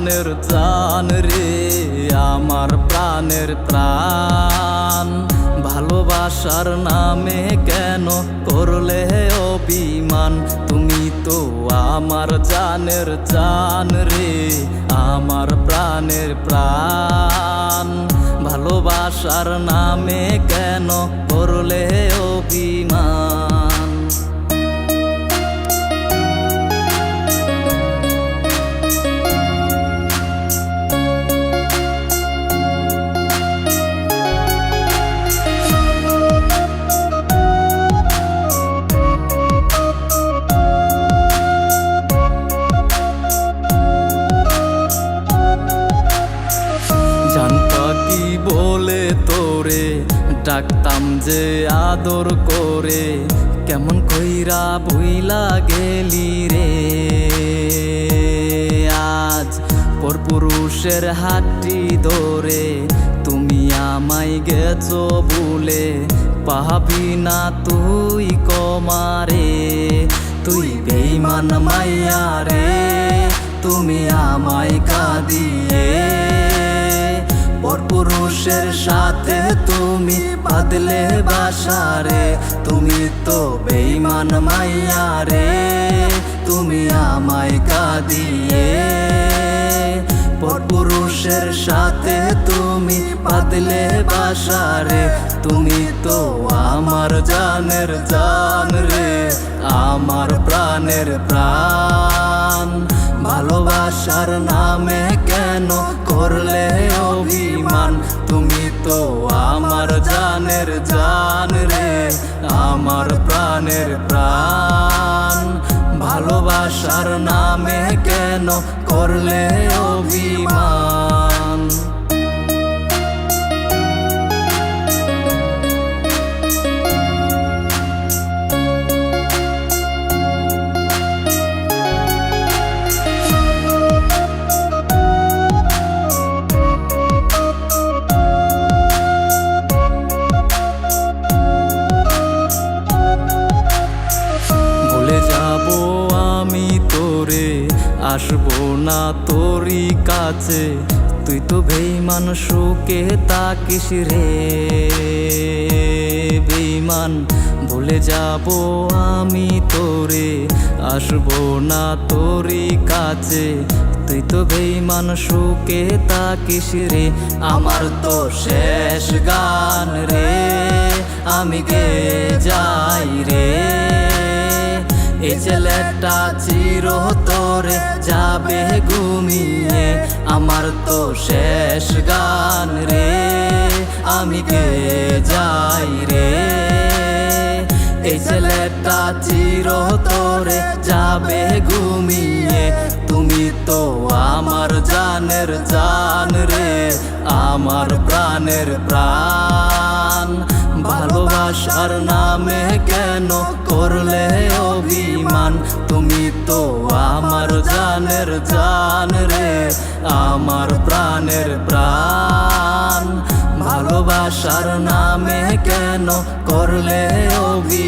জানের জান রে, আমার প্রাণের প্রাণ। ভালোবাসার নামে কেন করলে অভিমান? তুমি তো আমার জানের জান রে, আমার প্রাণের প্রাণ। ভালোবাসার নামে কেন করলে অভিমান? জান পাখি বলে তোরে ডাকতাম যে আদর করে, কেমন কইরা ভুইলা গেলি রে। আজ পরপুরুষের হাতটি ধরে তুমি আমায় গেছো ভুলে, পাবি না তুই কমারে। তুই বেঈমান মাইয়া রে, তুমি আমায় কাঁদিয়ে পরপুরুষের সাথে তুমি বাঁধলে বাসারে। তুমি তো বেঈমান মাইয়া রে, তুমি আমায় কাঁদিয়ে পরপুরুষের সাথে তুমি বাঁধলে বাসারে। তুমি তো আমার জানের জান রে, আমার প্রাণের প্রাণ। ভালোবাসার নামে কেন করলে অভিমান? তুমি তো আমার জানের জান রে, আমার প্রাণের প্রাণ। ভালোবাসার নামে কেন করলে অভিমান? যাবো আমি তোরে, আসবো না তোরই কাছে। তুই তো বেঈমান সুখে তাকিস রে বেঈমান। ভুলে যাবো আমি তোরে, আসবো না তোরই কাছে। তুই তো বেঈমান সুখে তাকিস রে। আমার তো শেষ গান রে, আমি গে যাই রে। এই ছেলেটা চিরতরে যাবে ঘুমিয়ে, আমার তো শেষ গান রে, আমি গে যাই রে। এই ছেলেটা চিরতরে যাবে ঘুমিয়ে। তুমি তো আমার জানের জান রে, আমার প্রাণের প্রাণ। ভালোবাসার নামে কেন করলে অভিমান? তুমি তো আমার জানের জান রে, আমার প্রাণের প্রাণ। ভালোবাসার নামে কেন করলে অভিমান?